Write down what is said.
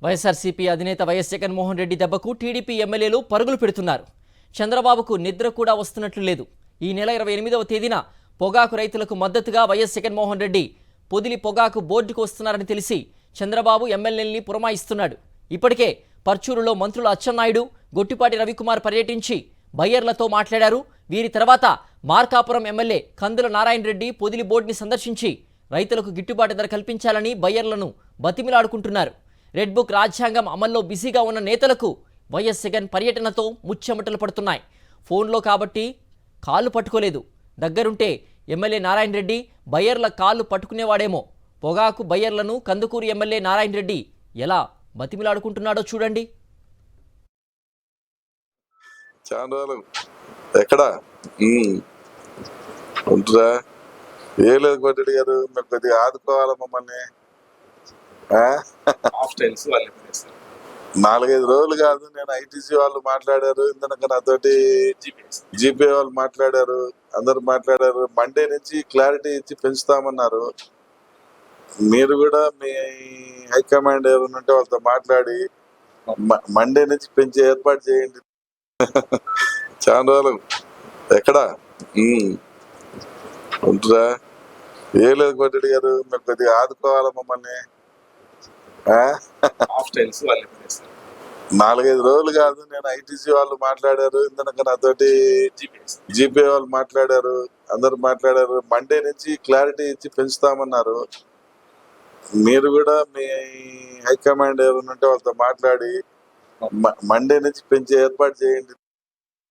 వైఎస్ఆర్సీపీ అధినేత వైఎస్ జగన్మోహన్ రెడ్డి దెబ్బకు టీడీపీ ఎమ్మెల్యేలు పరుగులు పెడుతున్నారు. చంద్రబాబుకు నిద్ర కూడా వస్తున్నట్లు లేదు. ఈ నెల 28వ తేదీన పొగాకు రైతులకు మద్దతుగా వైఎస్ జగన్మోహన్ రెడ్డి పొదిలి పొగాకు బోర్డుకు వస్తున్నారని తెలిసి చంద్రబాబు ఎమ్మెల్యేల్ని పురమాయిస్తున్నాడు. ఇప్పటికే పర్చూరులో మంత్రులు అచ్చెన్నాయుడు, గొట్టిపాటి రవికుమార్ పర్యటించి బయ్యర్లతో మాట్లాడారు. వీరి తర్వాత మార్కాపురం ఎమ్మెల్యే కందుల నారాయణ రెడ్డి పొదిలి బోర్డుని సందర్శించి రైతులకు గిట్టుబాటు ధర కల్పించాలని బయ్యర్లను బతిమిలాడుకుంటున్నారు. రెడ్ బుక్ రాజ్యాంగం అమల్లో బిజీగా ఉన్న నేతలకు వైఎస్ జగన్ పర్యటనతో ముచ్చెమటలు పడుతున్నాయి. ఫోన్లో కాబట్టి కాళ్ళు పట్టుకోలేదు. దగ్గరుంటే ఎమ్మెల్యే నారాయణ రెడ్డి బయ్యర్ల కాళ్ళు పట్టుకునేవాడేమో. పొగాకు బయ్యర్లను కందుకూరు ఎమ్మెల్యే నారాయణ రెడ్డి ఎలా బతిమిలాడుకుంటున్నాడో చూడండి. చాలా రోజులు ఎక్కడ ఉంటురా? ఏ లేదు కోటరెడ్డి గారు, మీరు కొద్దిగా ఆదుకోవాలి మమ్మల్ని. 4-5 రోజులు కాదు, నేను ఐటీసీ వాళ్ళు మాట్లాడారు, ఇందనక నాతోటి జీపీ వాళ్ళు మాట్లాడారు, అందరు మాట్లాడారు. మండే నుంచి క్లారిటీ ఇచ్చి పెంచుతామన్నారు. మీరు కూడా మీ హైకమాండ్ ఎవరైనా ఉంటే వాళ్ళతో మాట్లాడి మండే నుంచి పెంచే ఏర్పాటు చేయండి. చాలా రోజులు ఎక్కడ ఉంటురా? ఏ లేదు కోటరెడ్డి గారు, మీరు కొద్దిగా ఆదుకోవాలి మమ్మల్ని. 4-5 రోజులు కాదు, నేను ఐటీసీ వాళ్ళు మాట్లాడారు, ఇందనక నాతోటి జీపీ వాళ్ళు మాట్లాడారు, అందరు మాట్లాడారు. మండే నుంచి క్లారిటీ ఇచ్చి పెంచుతామన్నారు. మీరు కూడా మీ హైకమాండ్ ఎవరైనా ఉంటే వాళ్ళతో మాట్లాడి మండే నుంచి పెంచే ఏర్పాటు చేయండి.